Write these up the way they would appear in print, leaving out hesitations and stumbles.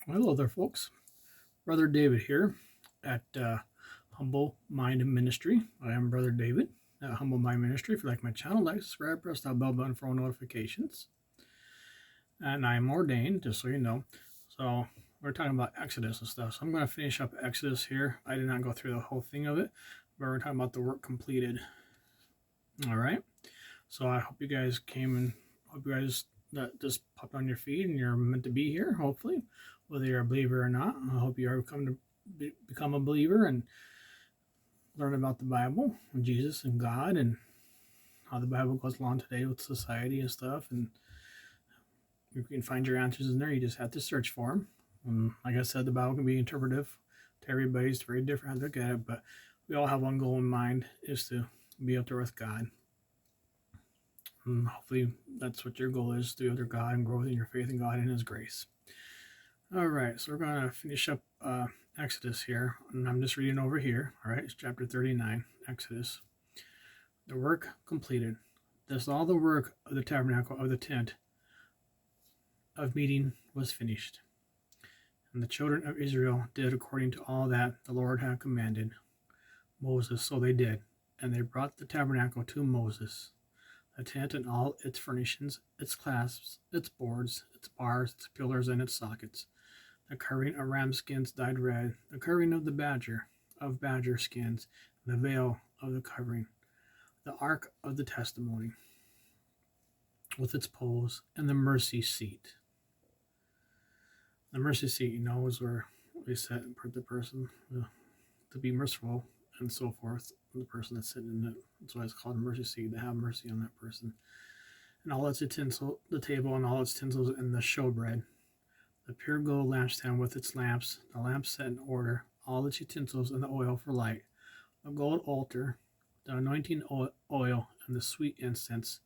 Hello there, folks. Brother David here at Humble Mind Ministry. I am Brother David at Humble Mind Ministry. If you like my channel, like, subscribe, press that bell button for all notifications. And I am ordained, just so you know. So we're talking about Exodus and stuff. So I'm going to finish up Exodus here. I did not go through the whole thing of it, but we're talking about the work completed. All right. So I hope you guys came and hope you guys that just popped on your feed and you're meant to be here, hopefully, whether you're a believer or not. I hope you are come to become a believer and learn about the Bible and Jesus and God and how the Bible goes along today with society and stuff. And you can find your answers in there. You just have to search for them. And like I said, the Bible can be interpretive to everybody. It's very different how to look at it, but we all have one goal in mind, is to be up there with God. And hopefully that's what your goal is, to be under God and grow in your faith in God and His grace. All right, so we're going to finish up Exodus here, and I'm just reading over here. All right, it's chapter 39, Exodus. The work completed. Thus all the work of the tabernacle of the tent of meeting was finished. And the children of Israel did according to all that the Lord had commanded Moses, so they did. And they brought the tabernacle to Moses, the tent and all its furnishings, its clasps, its boards, its bars, its pillars, and its sockets, the covering of ram skins dyed red, the covering of badger skins, and the veil of the covering, the ark of the testimony, with its poles, and the mercy seat. The mercy seat, is where they set and put the person to be merciful and so forth. The person that's sitting in it. That's why it's called a mercy seat, to have mercy on that person. And all its utensils, the table and all its utensils, and the showbread, the pure gold lampstand with its lamps, the lamps set in order, all its utensils, and the oil for light, the gold altar, the anointing oil, and the sweet incense,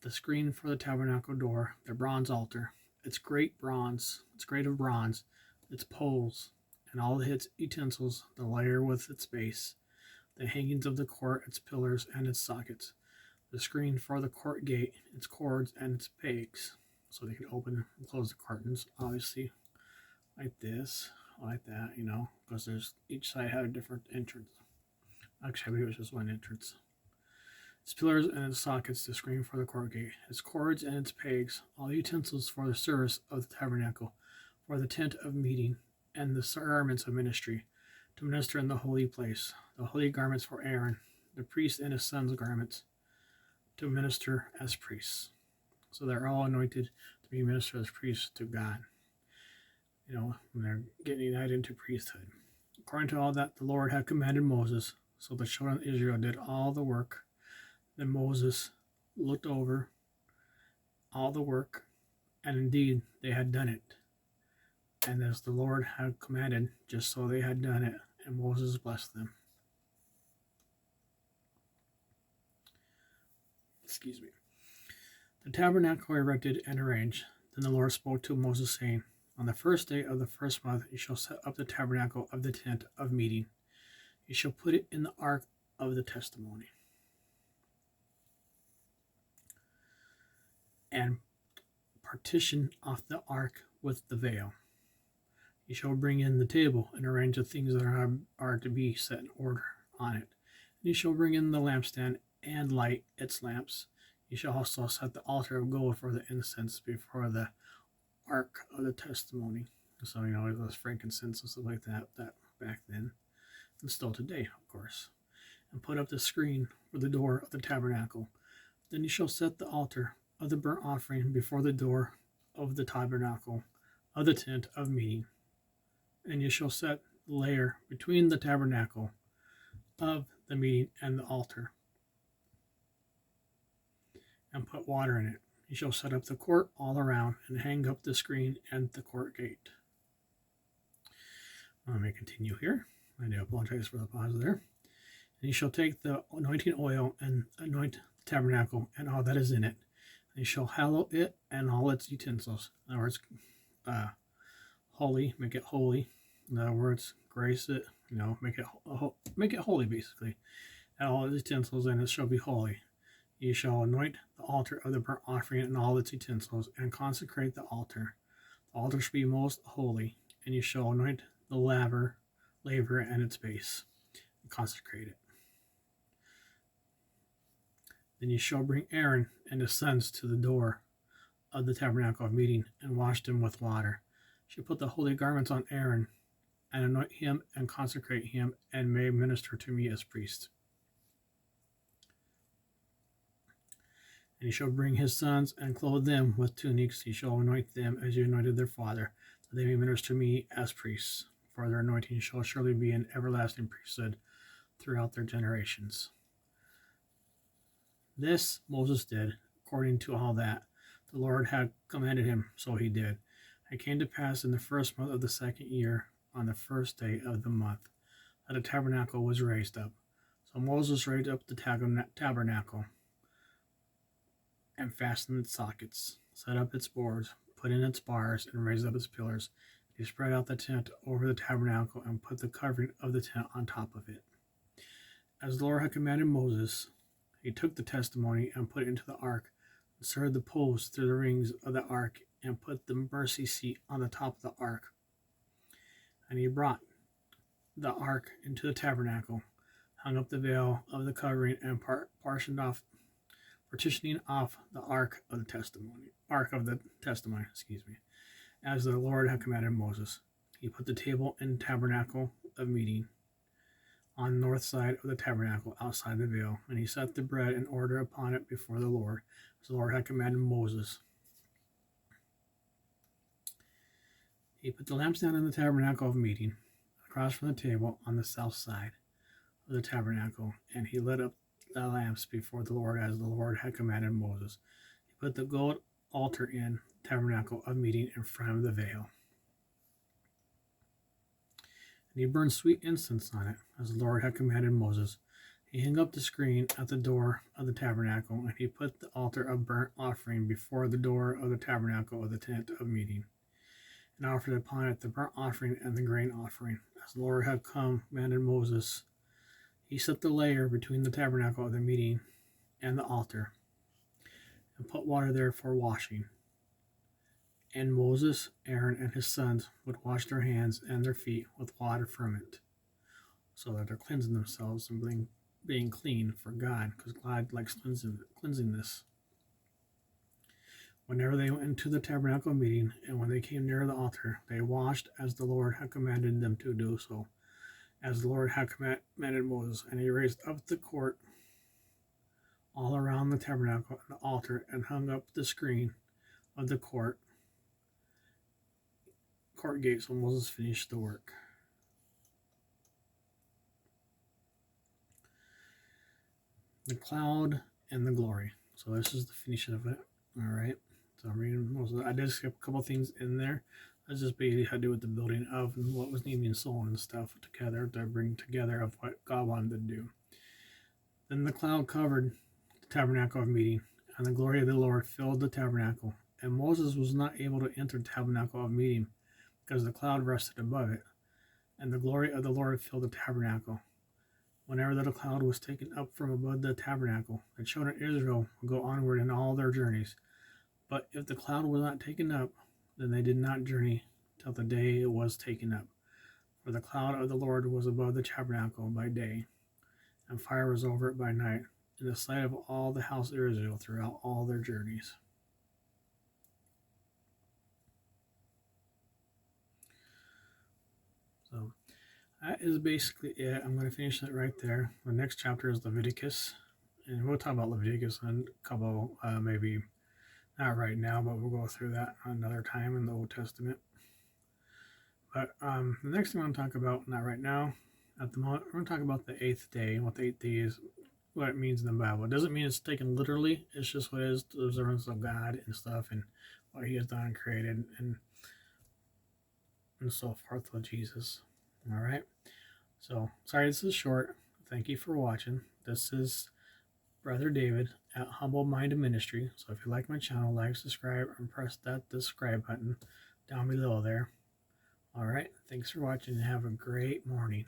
the screen for the tabernacle door, the bronze altar, its grate of bronze, its poles, and all its utensils, the lyre with its base, the hangings of the court, its pillars, and its sockets, the screen for the court gate, its cords, and its pegs, so they can open and close the curtains, obviously, like this, like that, because there's each side had a different entrance. Actually, I believe it was just one entrance. Its pillars and its sockets, the screen for the court gate, its cords and its pegs, all the utensils for the service of the tabernacle, for the tent of meeting, and the garments of ministry, to minister in the holy place, the holy garments for Aaron, the priest and his son's garments, to minister as priests. So they're all anointed to be ministers as priests to God, when they're getting united into priesthood. According to all that the Lord had commanded Moses, so the children of Israel did all the work. Then Moses looked over all the work, and indeed they had done it. And as the Lord had commanded, just so they had done it, and Moses blessed them. Excuse me. The tabernacle erected and arranged. Then the Lord spoke to Moses, saying, on the first day of the first month you shall set up the tabernacle of the tent of meeting. You shall put it in the ark of the testimony, and partition off the ark with the veil. You shall bring in the table and arrange the things that are to be set in order on it. And you shall bring in the lampstand and light its lamps. You shall also set the altar of gold for the incense before the ark of the testimony. So, it was frankincense and stuff like that back then, and still today, of course. And put up the screen for the door of the tabernacle. Then you shall set the altar of the burnt offering before the door of the tabernacle of the tent of meeting. And you shall set the layer between the tabernacle of the meeting and the altar, and put water in it. You shall set up the court all around, and hang up the screen and the court gate. Let me continue here. I do apologize for the pause there. And you shall take the anointing oil and anoint the tabernacle and all that is in it. And you shall hallow it and all its utensils. In other words, holy, make it holy. In other words, grace it, make it holy, basically. And all its utensils, and it shall be holy. You shall anoint the altar of the burnt offering and all its utensils, and consecrate the altar, The altar shall be most holy, and you shall anoint the laver and its base, and consecrate it. Then you shall bring Aaron and his sons to the door of the tabernacle of meeting, and wash them with water. You shall put the holy garments on Aaron, and anoint him, and consecrate him, and may minister to me as priest. And he shall bring his sons, and clothe them with tunics. He shall anoint them as you anointed their father, that they may minister to me as priests. For their anointing shall surely be an everlasting priesthood throughout their generations. This Moses did, according to all that the Lord had commanded him, so he did. It came to pass in the first month of the second year, on the first day of the month, that a tabernacle was raised up. So Moses raised up the tabernacle, and fastened its sockets, set up its boards, put in its bars, and raised up its pillars. He spread out the tent over the tabernacle, and put the covering of the tent on top of it. As the Lord had commanded Moses, he took the testimony and put it into the ark, inserted the poles through the rings of the ark, and put the mercy seat on the top of the ark. And he brought the ark into the tabernacle, hung up the veil of the covering, and partitioning off the ark of the testimony, as the Lord had commanded Moses. He put the table in the tabernacle of meeting on the north side of the tabernacle outside the veil, and he set the bread in order upon it before the Lord, as the Lord had commanded Moses. He put the lampstand in the tabernacle of meeting, across from the table on the south side of the tabernacle, and he lit up the lamps before the Lord as the Lord had commanded Moses. He put the gold altar in the tabernacle of meeting in front of the veil. And he burned sweet incense on it, as the Lord had commanded Moses. He hung up the screen at the door of the tabernacle, and he put the altar of burnt offering before the door of the tabernacle of the tent of meeting, and offered upon it the burnt offering and the grain offering, as the Lord had commanded Moses. He set the layer between the tabernacle of the meeting and the altar, and put water there for washing. And Moses, Aaron, and his sons would wash their hands and their feet with water from it, so that they're cleansing themselves and being clean for God, because God likes cleansing this. Whenever they went into the tabernacle meeting, and when they came near the altar, they washed as the Lord had commanded them to do so, as the Lord had commanded Moses. And he raised up the court all around the tabernacle and the altar, and hung up the screen of the court gate. So Moses finished the work. The cloud and the glory. So this is the finishing of it. All right. So I'm reading most of it. I did skip a couple things in there. That's just basically had to do with the building of and what was needing soul and stuff together to bring together of what God wanted to do. Then the cloud covered the tabernacle of meeting, and the glory of the Lord filled the tabernacle. And Moses was not able to enter the tabernacle of meeting, because the cloud rested above it, and the glory of the Lord filled the tabernacle. Whenever the cloud was taken up from above the tabernacle, the children of Israel would go onward in all their journeys. But if the cloud was not taken up, then they did not journey till the day it was taken up. For the cloud of the Lord was above the tabernacle by day, and fire was over it by night, in the sight of all the house of Israel throughout all their journeys. So that is basically it. I'm going to finish it right there. The next chapter is Leviticus, and we'll talk about Leviticus in a couple, maybe not right now, but we'll go through that another time in the Old Testament. But the next thing I want to talk about, not right now, at the moment, we're going to talk about the 8th day, and what the 8th day is, what it means in the Bible. It doesn't mean it's taken literally. It's just what it is, the observance of God and stuff, and what He has done and created, and so forth with Jesus. All right. So, sorry this is short. Thank you for watching. This is Brother David at HumbleMindMinistry. So if you like my channel, like, subscribe, and press that subscribe button down below there. All right. Thanks for watching, and have a great morning.